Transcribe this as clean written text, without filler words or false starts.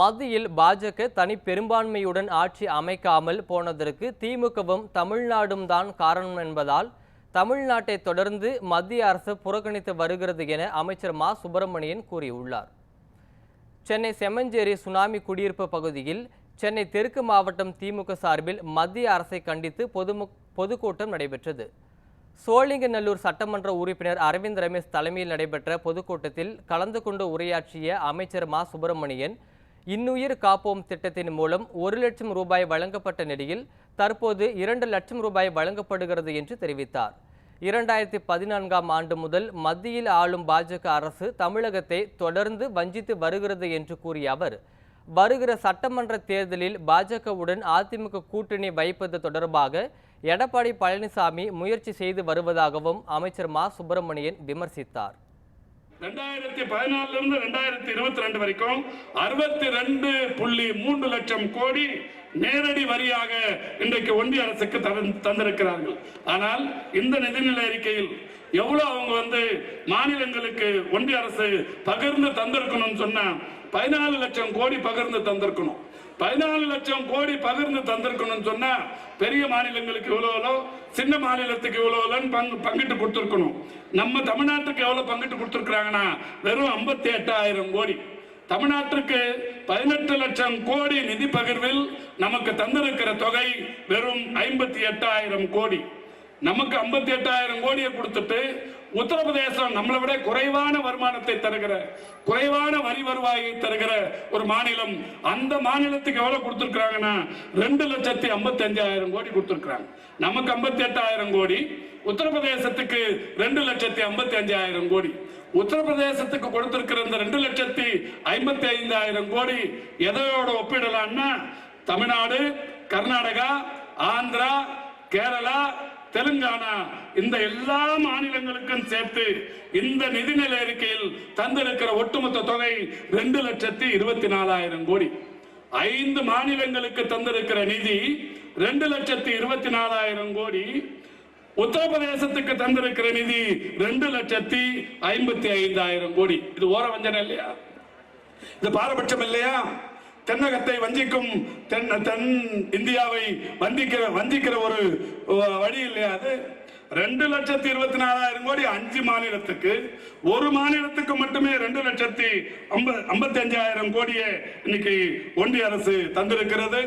மத்தியில் பாஜக தனி பெரும்பான்மையுடன் ஆட்சி அமைக்காமல் போனதற்கு திமுகவும் தமிழ்நாடும் தான் காரணம் என்பதால் தமிழ்நாட்டை தொடர்ந்து மத்திய அரசு புறக்கணித்து வருகிறது என அமைச்சர் மா சுப்பிரமணியன் கூறியுள்ளார். சென்னை செம்மஞ்சேரி சுனாமி குடியிருப்பு பகுதியில் சென்னை தெற்கு மாவட்டம் திமுக சார்பில் மத்திய அரசை கண்டித்து பொதுக்கூட்டம் நடைபெற்றது. சோழிங்கநல்லூர் சட்டமன்ற உறுப்பினர் அரவிந்த் ரமேஷ் தலைமையில் நடைபெற்ற பொதுக்கூட்டத்தில் கலந்து கொண்டு உரையாற்றிய அமைச்சர் மா சுப்பிரமணியன், இன்னுயிர் காப்போம் திட்டத்தின் மூலம் 1 லட்சம் ரூபாய் வழங்கப்பட்ட நிலையில் தற்போது 2 லட்சம் ரூபாய் வழங்கப்படுகிறது என்று தெரிவித்தார். 2014ஆம் ஆண்டு முதல் மத்தியில் ஆளும் பாஜக அரசு தமிழகத்தை தொடர்ந்து வஞ்சித்து வருகிறது என்று கூறிய அவர், வருகிற சட்டமன்ற தேர்தலில் பாஜகவுடன் அதிமுக கூட்டணி வைப்பது தொடர்பாக எடப்பாடி பழனிசாமி முயற்சி செய்து வருவதாகவும் அமைச்சர் மா சுப்பிரமணியன் விமர்சித்தார். 2014 2022 வரைக்கும் 62.3 லட்சம் கோடி நேரடி வரியாக இன்றைக்கு ஒன்றிய அரசுக்கு தந்திருக்கிறார்கள். ஆனால் இந்த நிதிநிலை அறிக்கையில் எவ்வளவு அவங்க மாநிலங்களுக்கு ஒன்றிய அரசு பகிர்ந்து தந்திருக்கணும் சொன்னா 14 லட்சம் கோடி பகிர்ந்து தந்திருக்கணும். 14 லட்சம் கோடி பகிர்ந்து தந்திருக்கணும் சொன்னா பெரிய மாநிலங்களுக்கு இவ்வளோ, சின்ன மாநிலத்துக்கு இவ்வளோன்னு பங்கிட்டு கொடுத்துருக்கணும். நம்ம தமிழ்நாட்டுக்கு எவ்வளவு பங்கிட்டு கொடுத்துருக்காங்கன்னா வெறும் 58,000 கோடி. தமிழ்நாட்டிற்கு 18 லட்சம் கோடி நிதி பகிர்வில் நமக்கு தந்திருக்கிற தொகை வெறும் 58,000 கோடி. நமக்கு 58,000 கோடியை கொடுத்துட்டு உத்தரப்பிரதேசம் நம்மளை விட குறைவான வருமானத்தை தருகிற, குறைவான வரி வருவாயை தருகிற ஒரு மாநிலம், அந்த மாநிலத்துக்கு எவ்வளவு கொடுத்திருக்காங்கன்னா 2,55,000 கோடி கொடுத்திருக்காங்க. நமக்கு 58,000 கோடி, உத்தரப்பிரதேசத்துக்கு 2,55,000 கோடி. உத்தரப்பிரதேசத்துக்கு கொடுத்திருக்கிற இந்த 2,55,000 கோடி எதையோட ஒப்பிடலாம்னா தமிழ்நாடு, கர்நாடகா, ஆந்திரா, கேரளா, தெலுங்கானா இந்த எல்லா மாநிலங்களுக்கும் சேர்த்து இந்த நிதிநிலை அறிக்கையில் தந்திருக்கிற ஒட்டுமொத்த தொகை 2,24,000 கோடி. 5 மாநிலங்களுக்கு தந்திருக்கிற நிதி 2,24,000 கோடி. உத்தரப்பிரதேசத்துக்கு தந்திருக்கிற நிதி 2,55,000 கோடி. இது ஓர வஞ்சனை இல்லையா? இது பாரபட்சம் இல்லையா? தென்னகத்தை வஞ்சிக்கும் தென் இந்தியாவை வஞ்சிக்கிற ஒரு வழி இல்லையா? அது 2,24,000 கோடி 5 மாநிலத்துக்கு, ஒரு மாநிலத்துக்கு மட்டுமே 2,55,000 கோடியை இன்னைக்கு ஒன்றிய அரசு தந்திருக்கிறது.